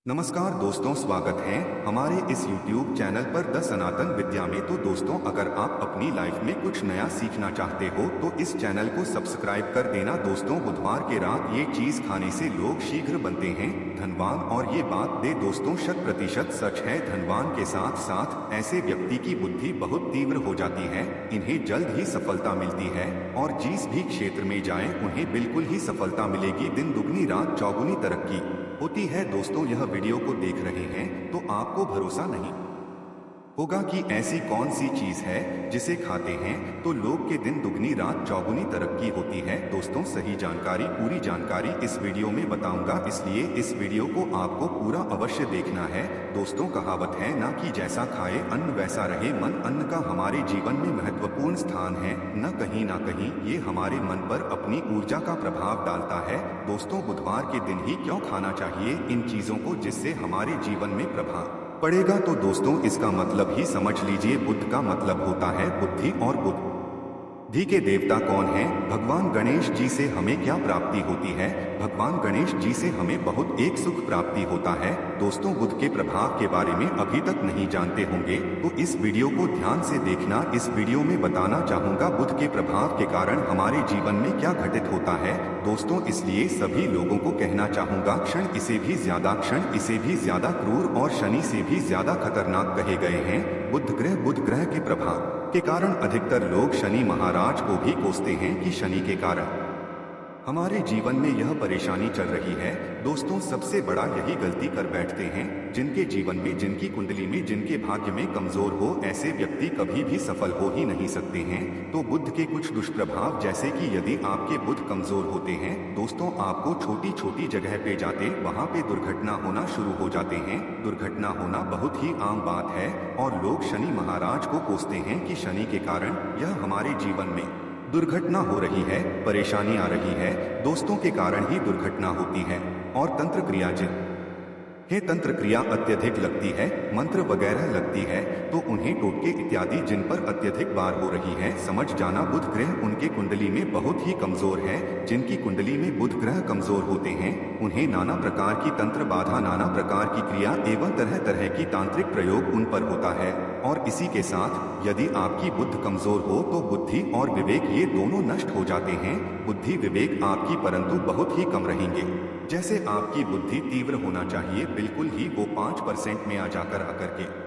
नमस्कार दोस्तों, स्वागत है हमारे इस YouTube चैनल पर द सनातन विद्या में। तो दोस्तों, अगर आप अपनी लाइफ में कुछ नया सीखना चाहते हो तो इस चैनल को सब्सक्राइब कर देना। दोस्तों, बुधवार के रात ये चीज खाने से लोग शीघ्र बनते हैं धनवान, और ये बात दे दोस्तों 100% सच है। धनवान के साथ साथ ऐसे व्यक्ति की बुद्धि बहुत तीव्र हो जाती है, इन्हें जल्द ही सफलता मिलती है और जिस भी क्षेत्र में जाए उन्हें बिल्कुल ही सफलता मिलेगी। दिन दुगनी रात चौगुनी तरक्की होती है। दोस्तों, यह वीडियो को देख रहे हैं तो आपको भरोसा नहीं होगा कि ऐसी कौन सी चीज है जिसे खाते हैं तो लोग के दिन दुगनी रात चौगुनी तरक्की होती है। दोस्तों, सही जानकारी, पूरी जानकारी इस वीडियो में बताऊंगा, इसलिए इस वीडियो को आपको पूरा अवश्य देखना है। दोस्तों, कहावत है ना कि जैसा खाए अन्न वैसा रहे मन। अन्न का हमारे जीवन में महत्वपूर्ण स्थान है, न कहीं ये हमारे मन पर अपनी ऊर्जा का प्रभाव डालता है। दोस्तों, बुधवार के दिन ही क्यों खाना चाहिए इन चीजों को जिससे हमारे जीवन में प्रभाव पड़ेगा? तो दोस्तों, इसका मतलब ही समझ लीजिए। बुध का मतलब होता है बुद्धि, और बुद्धि के देवता कौन है? भगवान गणेश जी से हमें क्या प्राप्ति होती है? भगवान गणेश जी से हमें बहुत एक सुख प्राप्ति होता है। दोस्तों, बुध के प्रभाव के बारे में अभी तक नहीं जानते होंगे तो इस वीडियो को ध्यान से देखना। इस वीडियो में बताना चाहूंगा बुध के प्रभाव के कारण हमारे जीवन में क्या घटित होता है। दोस्तों, इसलिए सभी लोगों को कहना चाहूंगा, क्षण इसे भी ज्यादा क्रूर और शनि से भी ज्यादा खतरनाक कहे गए हैं। बुध ग्रह के प्रभाव के कारण अधिकतर लोग शनि महाराज को भी कोसते हैं कि शनि के कारण हमारे जीवन में यह परेशानी चल रही है। दोस्तों, सबसे बड़ा यही गलती कर बैठते हैं जिनके जीवन में, जिनकी कुंडली में, जिनके भाग्य में कमजोर हो, ऐसे व्यक्ति कभी भी सफल हो ही नहीं सकते हैं। तो बुध के कुछ दुष्प्रभाव, जैसे कि यदि आपके बुध कमजोर होते हैं दोस्तों, आपको छोटी छोटी जगह पे जाते वहां पे दुर्घटना होना शुरू हो जाते हैं। दुर्घटना होना बहुत ही आम बात है और लोग शनि महाराज को कोसते हैं कि शनि के कारण यह हमारे जीवन में दुर्घटना हो रही है, परेशानी आ रही है। दोस्तों, के कारण ही दुर्घटना होती है। और तंत्र क्रिया तंत्र क्रिया अत्यधिक लगती है, मंत्र वगैरह लगती है तो उन्हें टोटके इत्यादि जिन पर अत्यधिक बार हो रही है, समझ जाना बुध ग्रह उनके कुंडली में बहुत ही कमजोर है। जिनकी कुंडली में बुध ग्रह कमजोर होते हैं उन्हें नाना प्रकार की तंत्र बाधा, नाना प्रकार की क्रिया एवं तरह तरह की तांत्रिक प्रयोग उन पर होता है। और इसी के साथ यदि आपकी बुद्ध कमजोर हो तो बुद्धि और विवेक ये दोनों नष्ट हो जाते हैं। बुद्धि विवेक आपकी परंतु बहुत ही कम रहेंगे। जैसे आपकी बुद्धि तीव्र होना चाहिए, बिल्कुल ही वो 5% में आ जाकर आकर के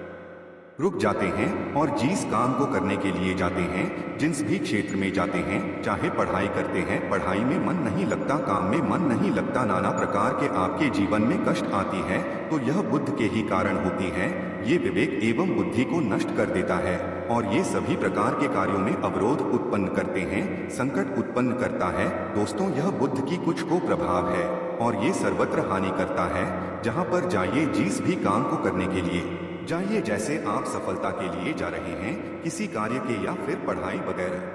रुक जाते हैं। और जिस काम को करने के लिए जाते हैं, जिस भी क्षेत्र में जाते हैं, चाहे पढ़ाई करते हैं, पढ़ाई में मन नहीं लगता, काम में मन नहीं लगता, नाना प्रकार के आपके जीवन में कष्ट आती है तो यह बुद्ध के ही कारण होती है। ये विवेक एवं बुद्धि को नष्ट कर देता है और ये सभी प्रकार के कार्यों में अवरोध उत्पन्न करते हैं, संकट उत्पन्न करता है। दोस्तों, यह बुद्ध की कुछ को प्रभाव है और ये सर्वत्र हानि करता है। जहाँ पर जाइए, जिस भी काम को करने के लिए जाइए, जैसे आप सफलता के लिए जा रहे हैं किसी कार्य के या फिर पढ़ाई वगैरह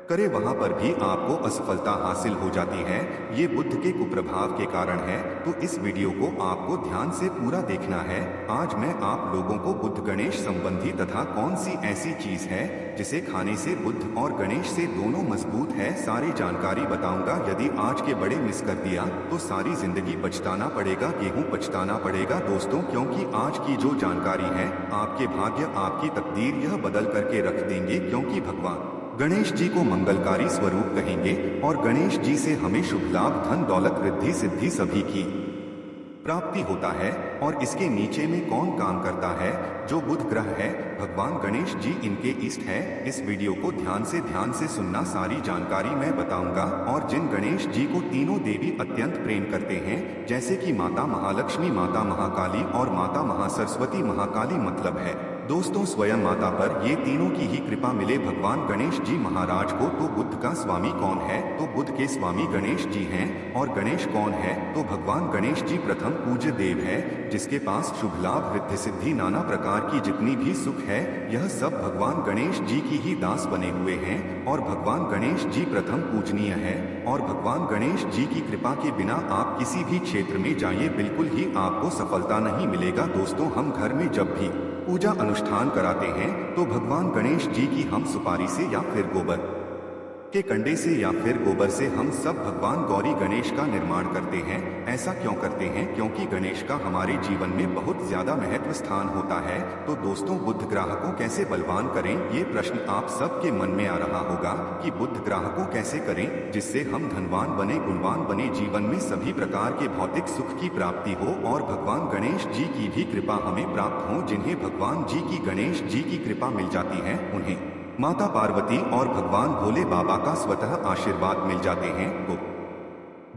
करे, वहां पर भी आपको असफलता हासिल हो जाती है। ये बुद्ध के कुप्रभाव के कारण है। तो इस वीडियो को आपको ध्यान से पूरा देखना है। आज मैं आप लोगों को बुद्ध गणेश संबंधी तथा कौन सी ऐसी चीज है जिसे खाने से बुद्ध और गणेश से दोनों मजबूत है, सारी जानकारी बताऊंगा। यदि आज के बड़े मिस कर दिया तो सारी जिंदगी पछताना पड़ेगा, गेहूं पछताना पड़ेगा। दोस्तों, क्योंकि आज की जो जानकारी है आपके भाग्य, आपकी तकदीर यह बदल करके रख देंगे। क्योंकि भगवान गणेश जी को मंगलकारी स्वरूप कहेंगे और गणेश जी से हमें शुभ लाभ, धन दौलत, रिद्धि सिद्धि सभी की प्राप्ति होता है। और इसके नीचे में कौन काम करता है? जो बुध ग्रह है, भगवान गणेश जी इनके इष्ट है। इस वीडियो को ध्यान से सुनना, सारी जानकारी मैं बताऊंगा। और जिन गणेश जी को तीनों देवी अत्यंत प्रेम करते हैं, जैसे कि माता महालक्ष्मी, माता महाकाली और माता महासरस्वती। महाकाली मतलब है दोस्तों स्वयं माता पर ये तीनों की ही कृपा मिले भगवान गणेश जी महाराज को। तो बुद्ध का स्वामी कौन है? तो बुद्ध के स्वामी गणेश जी हैं। और गणेश कौन है? तो भगवान गणेश जी प्रथम पूज्य देव है, जिसके पास शुभ लाभ, रिद्धि सिद्धि, नाना प्रकार की जितनी भी सुख है, यह सब भगवान गणेश जी की ही दास बने हुए हैं। और भगवान गणेश जी प्रथम पूजनीय है। और भगवान गणेश जी की कृपा के बिना आप किसी भी क्षेत्र में जाइए, बिल्कुल ही आपको सफलता नहीं मिलेगा। दोस्तों, हम घर में जब भी पूजा अनुष्ठान कराते हैं तो भगवान गणेश जी की हम सुपारी से या फिर गोबर के कंडे से या फिर गोबर से हम सब भगवान गौरी गणेश का निर्माण करते हैं। ऐसा क्यों करते हैं? क्योंकि गणेश का हमारे जीवन में बहुत ज्यादा महत्व स्थान होता है। तो दोस्तों, बुध ग्रह को कैसे बलवान करें, ये प्रश्न आप सबके मन में आ रहा होगा कि बुध ग्रह को कैसे करें जिससे हम धनवान बने, गुणवान बने, जीवन में सभी प्रकार के भौतिक सुख की प्राप्ति हो और भगवान गणेश जी की भी कृपा हमें प्राप्त हो। जिन्हें भगवान जी की, गणेश जी की कृपा मिल जाती है, उन्हें माता पार्वती और भगवान भोले बाबा का स्वतः आशीर्वाद मिल जाते हैं। तो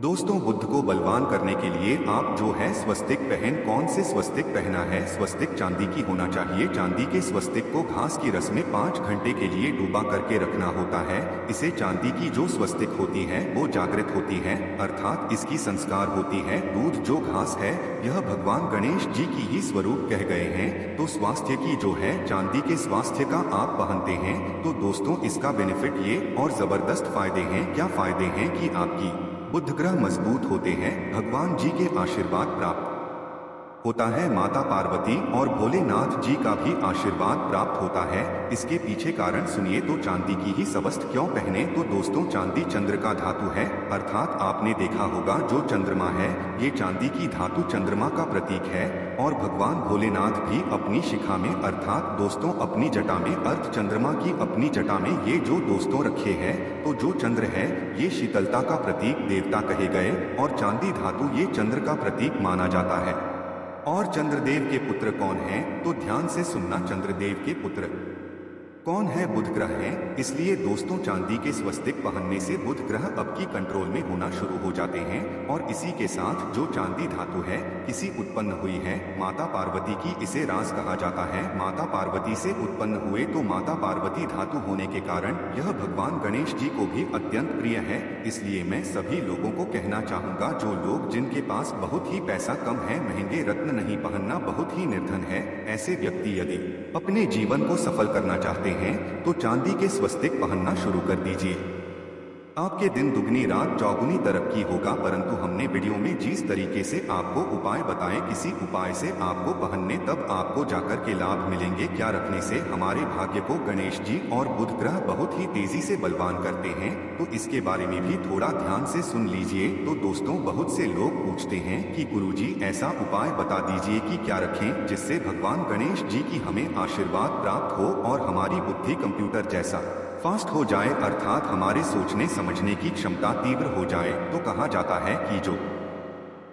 दोस्तों, बुद्ध को बलवान करने के लिए आप जो है स्वस्तिक पहन, कौन से स्वस्तिक पहना है? स्वस्तिक चांदी की होना चाहिए। चांदी के स्वस्तिक को घास की रस में 5 घंटे के लिए डूबा करके रखना होता है। इसे चांदी की जो स्वस्तिक होती है वो जागृत होती है, अर्थात इसकी संस्कार होती है। दूध जो घास है यह भगवान गणेश जी की ही स्वरूप कह गए हैं। तो स्वास्थ्य की जो है चांदी के स्वास्थ्य का आप पहनते हैं तो दोस्तों, इसका बेनिफिट ये और जबरदस्त फायदे हैं। क्या फायदे हैं कि आपकी बुध ग्रह मजबूत होते हैं, भगवान जी के आशीर्वाद प्राप्त होता है, माता पार्वती और भोलेनाथ जी का भी आशीर्वाद प्राप्त होता है। इसके पीछे कारण सुनिए। तो चांदी की ही स्वस्तिक क्यों पहने? तो दोस्तों, चांदी चंद्र का धातु है, अर्थात आपने देखा होगा जो चंद्रमा है ये चांदी की धातु चंद्रमा का प्रतीक है। और भगवान भोलेनाथ भी अपनी शिखा में, अर्थात दोस्तों अपनी जटा में, अर्थ चंद्रमा की अपनी जटा में ये जो दोस्तों रखे हैं, तो जो चंद्र है ये शीतलता का प्रतीक, देवता कहे गए, और चांदी धातु ये चंद्र का प्रतीक माना जाता है। और चंद्रदेव के पुत्र कौन हैं? तो ध्यान से सुनना, चंद्रदेव के पुत्र कौन है? बुध ग्रह है। इसलिए दोस्तों, चांदी के स्वस्तिक पहनने से बुध ग्रह आपकी कंट्रोल में होना शुरू हो जाते हैं। और इसी के साथ जो चांदी धातु है किसी उत्पन्न हुई है, माता पार्वती की, इसे रास कहा जाता है। माता पार्वती से उत्पन्न हुए तो माता पार्वती धातु होने के कारण यह भगवान गणेश जी को भी अत्यंत प्रिय है। इसलिए मैं सभी लोगों को कहना चाहूंगा, जो लोग जिनके पास बहुत ही पैसा कम है, महंगे रत्न नहीं पहनना, बहुत ही निर्धन है, ऐसे व्यक्ति यदि अपने जीवन को सफल करना चाहते हैं तो चांदी के स्वस्तिक पहनना शुरू कर दीजिए। आपके दिन दुगनी रात चौगुनी तरक्की होगा। परंतु हमने वीडियो में जिस तरीके से आपको उपाय बताए, किसी उपाय से आपको पहनने तब आपको जाकर के लाभ मिलेंगे। क्या रखने से हमारे भाग्य को गणेश जी और बुध ग्रह बहुत ही तेजी से बलवान करते हैं, तो इसके बारे में भी थोड़ा ध्यान से सुन लीजिए। तो दोस्तों, बहुत से लोग पूछते हैं कि गुरुजी ऐसा उपाय बता दीजिए कि क्या रखें जिससे भगवान गणेश जी की हमें आशीर्वाद प्राप्त हो और हमारी बुद्धि कंप्यूटर जैसा फास्ट हो जाए, अर्थात हमारे सोचने समझने की क्षमता तीव्र हो जाए। तो कहा जाता है कि जो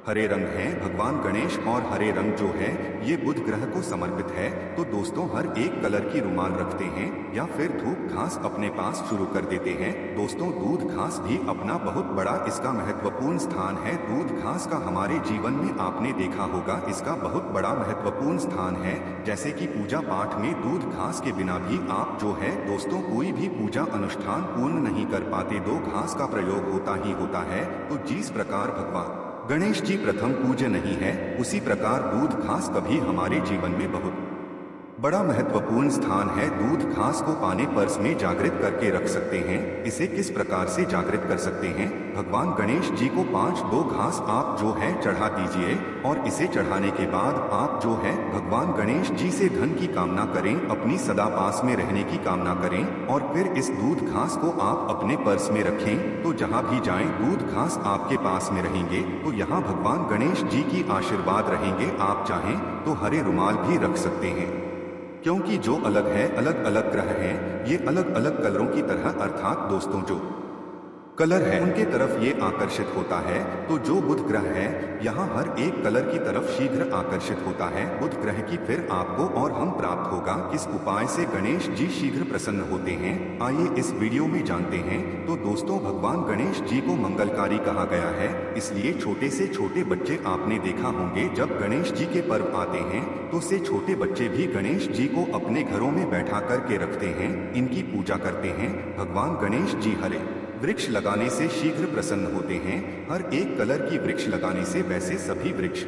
हरे रंग है भगवान गणेश, और हरे रंग जो है ये बुध ग्रह को समर्पित है। तो दोस्तों, हर एक कलर की रुमाल रखते हैं या फिर धूप घास अपने पास शुरू कर देते हैं। दोस्तों, दूध घास भी अपना बहुत बड़ा इसका महत्वपूर्ण स्थान है। दूध घास का हमारे जीवन में आपने देखा होगा इसका बहुत बड़ा महत्वपूर्ण स्थान है। जैसे कि पूजा पाठ में दूध घास के बिना भी आप जो है दोस्तों कोई भी पूजा अनुष्ठान पूर्ण नहीं कर पाते, दो घास का प्रयोग होता ही होता है। तो जिस प्रकार भगवान गणेश जी प्रथम पूज्य नहीं है, उसी प्रकार दूध घास कभी हमारे जीवन में बहुत बड़ा महत्वपूर्ण स्थान है। दूध घास को पाने पर्स में जागृत करके रख सकते हैं। इसे किस प्रकार से जागृत कर सकते हैं? भगवान गणेश जी को 5 घास आप जो है चढ़ा दीजिए, और इसे चढ़ाने के बाद आप जो है भगवान गणेश जी से धन की कामना करें, अपनी सदा पास में रहने की कामना करें, और फिर इस दूध घास को आप अपने पर्स में रखें। तो जहाँ भी जाएं दूध घास आपके पास में रहेंगे, तो यहाँ भगवान गणेश जी की आशीर्वाद रहेंगे। आप चाहें तो हरे रुमाल भी रख सकते हैं, क्योंकि जो अलग है, अलग अलग ग्रह हैं, ये अलग अलग कलरों की तरह, अर्थात दोस्तों जो कलर है उनके तरफ ये आकर्षित होता है। तो जो बुध ग्रह है यहाँ हर एक कलर की तरफ शीघ्र आकर्षित होता है। बुध ग्रह की फिर आपको और हम प्राप्त होगा। किस उपाय से गणेश जी शीघ्र प्रसन्न होते हैं, आइए इस वीडियो में जानते हैं। तो दोस्तों, भगवान गणेश जी को मंगलकारी कहा गया है, इसलिए छोटे से छोटे बच्चे आपने देखा होंगे जब गणेश जी के पर्व आते हैं तो से छोटे बच्चे भी गणेश जी को अपने घरों में बैठा करके रखते हैं, इनकी पूजा करते हैं। भगवान गणेश जी हरे वृक्ष लगाने से शीघ्र प्रसन्न होते हैं। हर एक कलर की वृक्ष लगाने से, वैसे सभी वृक्ष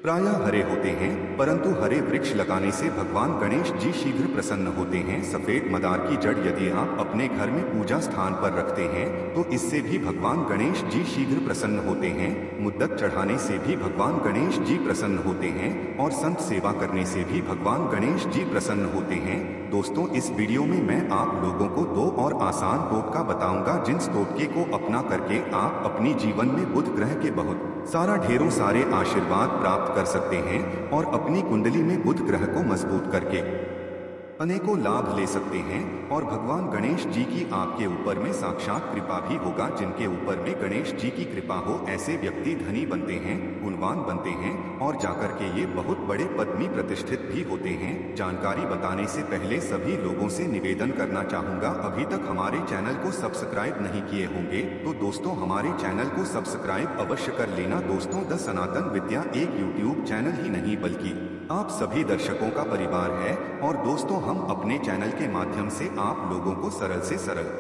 प्रायः हरे होते हैं, परंतु हरे वृक्ष लगाने से भगवान गणेश जी शीघ्र प्रसन्न होते हैं। सफेद मदार की जड़ यदि आप अपने घर में पूजा स्थान पर रखते हैं तो इससे भी भगवान गणेश जी शीघ्र प्रसन्न होते हैं। मुद्दत चढ़ाने से भी भगवान गणेश जी प्रसन्न होते हैं और संत सेवा करने से भी भगवान गणेश जी प्रसन्न होते हैं। दोस्तों, इस वीडियो में मैं आप लोगों को 2 और आसान टोटका बताऊंगा, जिन टोटके को अपना करके आप अपनी जीवन में बुध ग्रह के बहुत सारा ढेरों सारे आशीर्वाद प्राप्त कर सकते हैं और अपनी कुंडली में बुध ग्रह को मजबूत करके अनेकों लाभ ले सकते हैं और भगवान गणेश जी की आपके ऊपर में साक्षात कृपा भी होगा। जिनके ऊपर में गणेश जी की कृपा हो ऐसे व्यक्ति धनी बनते हैं, गुणवान बनते हैं और जाकर के ये बहुत बड़े पद में प्रतिष्ठित भी होते हैं। जानकारी बताने से पहले सभी लोगों से निवेदन करना चाहूंगा, अभी तक हमारे चैनल को सब्सक्राइब नहीं किए होंगे तो दोस्तों हमारे चैनल को सब्सक्राइब अवश्य कर लेना। दोस्तों, द सनातन विद्या एक यूट्यूब चैनल ही नहीं बल्कि आप सभी दर्शकों का परिवार है और दोस्तों हम अपने चैनल के माध्यम से आप लोगों को सरल से सरल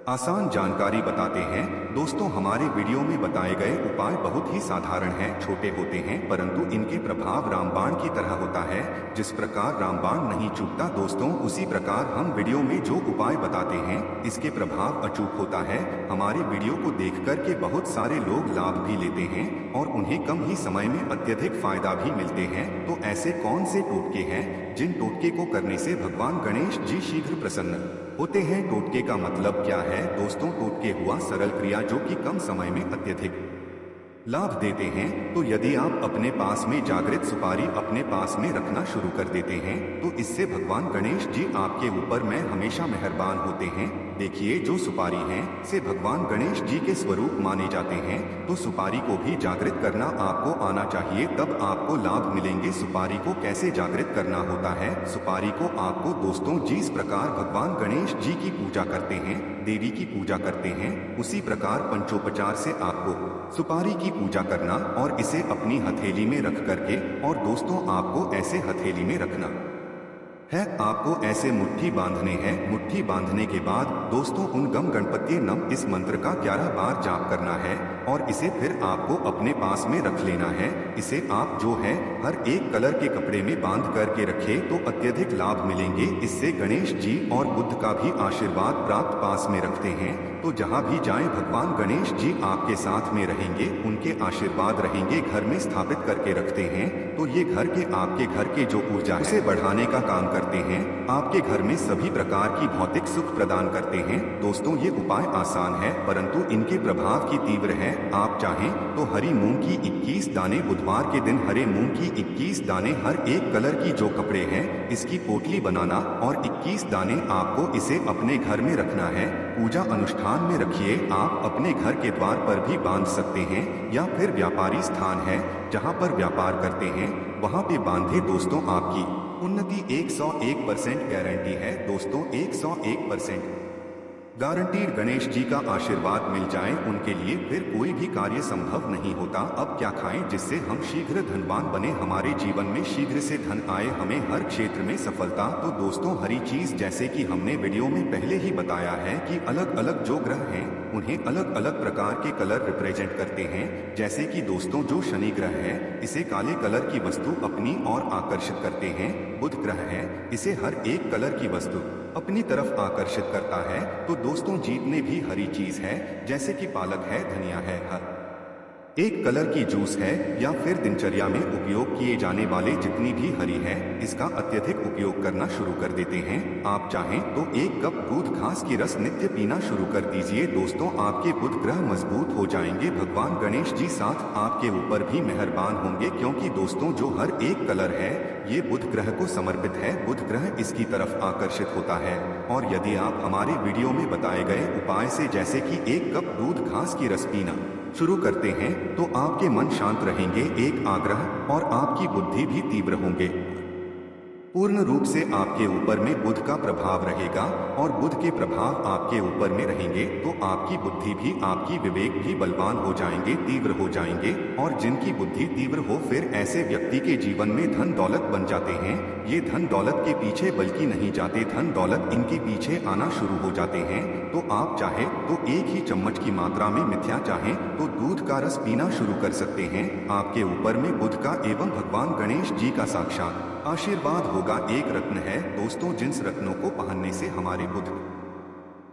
आसान जानकारी बताते हैं। दोस्तों, हमारे वीडियो में बताए गए उपाय बहुत ही साधारण हैं, छोटे होते हैं, परंतु इनके प्रभाव रामबाण की तरह होता है। जिस प्रकार रामबाण नहीं चूकता दोस्तों, उसी प्रकार हम वीडियो में जो उपाय बताते हैं इसके प्रभाव अचूक होता है। हमारे वीडियो को देख कर के बहुत सारे लोग लाभ भी लेते हैं और उन्हें कम ही समय में अत्यधिक फायदा भी मिलते हैं। तो ऐसे कौन से टोटके हैं जिन टोटके को करने से भगवान गणेश जी शीघ्र प्रसन्न होते हैं? टोटके का मतलब क्या है दोस्तों? टोटके हुआ सरल क्रिया जो कि कम समय में अत्यधिक लाभ देते हैं। तो यदि आप अपने पास में जागृत सुपारी अपने पास में रखना शुरू कर देते हैं तो इससे भगवान गणेश जी आपके ऊपर में हमेशा मेहरबान होते हैं। देखिए, जो सुपारी है से भगवान गणेश जी के स्वरूप माने जाते हैं, तो सुपारी को भी जागृत करना आपको आना चाहिए, तब आपको लाभ मिलेंगे। सुपारी को कैसे जागृत करना होता है? सुपारी को आपको दोस्तों जिस प्रकार भगवान गणेश जी की पूजा करते हैं, देवी की पूजा करते हैं, उसी प्रकार पंचोपचार से आपको सुपारी की पूजा करना और इसे अपनी हथेली में रख करके, और दोस्तों आपको ऐसे हथेली में रखना है, आपको ऐसे मुट्ठी बांधने हैं। मुट्ठी बांधने के बाद दोस्तों उन गम गणपति नम इस मंत्र का 11 बार जाप करना है और इसे फिर आपको अपने पास में रख लेना है। इसे आप जो है हर एक कलर के कपड़े में बांध करके रखें तो अत्यधिक लाभ मिलेंगे। इससे गणेश जी और बुद्ध का भी आशीर्वाद प्राप्त पास में रखते हैं, तो जहाँ भी जाएं भगवान गणेश जी आपके साथ में रहेंगे, उनके आशीर्वाद रहेंगे। घर में स्थापित करके रखते हैं तो ये घर के आपके घर के जो ऊर्जा है उसे बढ़ाने का काम करते हैं, आपके घर में सभी प्रकार की भौतिक सुख प्रदान करते हैं। दोस्तों, ये उपाय आसान है परंतु इनके प्रभाव की तीव्र है। आप चाहें तो हरी मूंग की 21 दाने, बुधवार के दिन हरे मूंग की 21 दाने हर एक कलर की जो कपड़े हैं इसकी पोटली बनाना और 21 दाने आपको इसे अपने घर में रखना है। पूजा अनुष्ठान में रखिए, आप अपने घर के द्वार पर भी बांध सकते हैं या फिर व्यापारी स्थान है जहां पर व्यापार करते हैं वहां पे बांधे। दोस्तों, आपकी उन्नति 101% गारंटी है। दोस्तों, 101% गारंटीड। गणेश जी का आशीर्वाद मिल जाए उनके लिए फिर कोई भी कार्य संभव नहीं होता। अब क्या खाएं जिससे हम शीघ्र धनवान बने, हमारे जीवन में शीघ्र से धन आए, हमें हर क्षेत्र में सफलता? तो दोस्तों, हरी चीज जैसे कि हमने वीडियो में पहले ही बताया है कि अलग अलग जो ग्रह हैं उन्हें अलग अलग प्रकार के कलर रिप्रेजेंट करते हैं। जैसे कि दोस्तों जो शनि ग्रह है इसे काले कलर की वस्तु अपनी ओर आकर्षित करते हैं। बुध ग्रह है इसे हर एक कलर की वस्तु अपनी तरफ आकर्षित करता है। तो दोस्तों, जीतने भी हरी चीज है जैसे कि पालक है, धनिया है, हर एक कलर की जूस है या फिर दिनचर्या में उपयोग किए जाने वाले जितनी भी हरी है इसका अत्यधिक उपयोग करना शुरू कर देते हैं। आप चाहें तो 1 कप दूध घास की रस नित्य पीना शुरू कर दीजिए। दोस्तों, आपके बुध ग्रह मजबूत हो जाएंगे। भगवान गणेश जी साथ आपके ऊपर भी मेहरबान होंगे, क्योंकि दोस्तों जो हर एक कलर है ये बुध ग्रह को समर्पित है। बुध ग्रह इसकी तरफ आकर्षित होता है। और यदि आप हमारे वीडियो में बताए गए उपाय से जैसे कि 1 कप दूध घास की रस पीना शुरू करते हैं तो आपके मन शांत रहेंगे, एक आग्रह और आपकी बुद्धि भी तीव्र होंगे। पूर्ण रूप से आपके ऊपर में बुध का प्रभाव रहेगा और बुध के प्रभाव आपके ऊपर में रहेंगे तो आपकी बुद्धि भी, आपकी विवेक भी बलवान हो जाएंगे, तीव्र हो जाएंगे। और जिनकी बुद्धि तीव्र हो फिर ऐसे व्यक्ति के जीवन में धन दौलत बन जाते हैं। ये धन दौलत के पीछे बल्कि नहीं जाते, धन दौलत इनके पीछे आना शुरू हो जाते हैं। तो आप चाहें तो एक ही चम्मच की मात्रा में मिथ्या चाहें तो दूध का रस पीना शुरू कर सकते हैं। आपके ऊपर में बुध का एवं भगवान गणेश जी का साक्षात आशीर्वाद होगा। एक रत्न है दोस्तों, जिन रत्नों को पहनने से हमारे बुध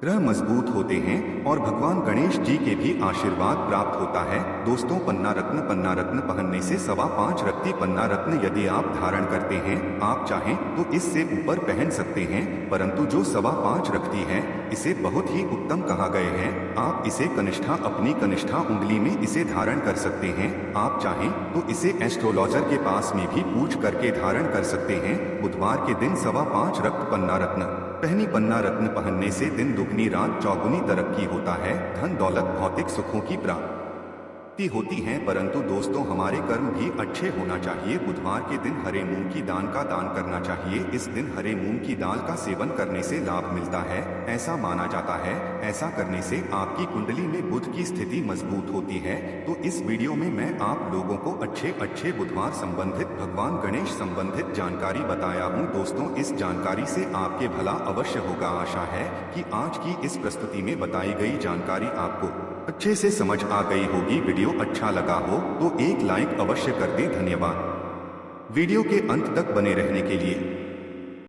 ग्रह मजबूत होते हैं और भगवान गणेश जी के भी आशीर्वाद प्राप्त होता है। दोस्तों, पन्ना रत्न पहनने से 5.25 रत्ती पन्ना रत्न यदि आप धारण करते हैं, आप चाहें तो इससे ऊपर पहन सकते हैं, परंतु जो 5.25 रखती है इसे बहुत ही उत्तम कहा गए हैं। आप इसे कनिष्ठा, अपनी कनिष्ठा उंगली में इसे धारण कर सकते हैं। आप चाहें तो इसे एस्ट्रोलॉजर के पास में भी पूछ करके धारण कर सकते हैं। बुधवार के दिन 5.25 रक्त पन्ना रत्न पहनी। पन्ना रत्न पहनने से दिन दुगनी रात चौगुनी तरक्की होता है, धन दौलत भौतिक सुखों की प्राप्ति होती हैं। परंतु दोस्तों, हमारे कर्म भी अच्छे होना चाहिए। बुधवार के दिन हरे मूंग की दाल का दान करना चाहिए। इस दिन हरे मूंग की दाल का सेवन करने से लाभ मिलता है, ऐसा माना जाता है। ऐसा करने से आपकी कुंडली में बुध की स्थिति मजबूत होती है। तो इस वीडियो में मैं आप लोगों को अच्छे बुधवार संबंधित, भगवान गणेश संबंधित जानकारी बताया हूँ। दोस्तों, इस जानकारी से आपके भला अवश्य होगा। आशा है कि आज की इस प्रस्तुति में बताई गई जानकारी आपको अच्छे से समझ आ गई होगी। वीडियो अच्छा लगा हो तो एक लाइक अवश्य कर दें। धन्यवाद। वीडियो के अंत तक बने रहने के लिए।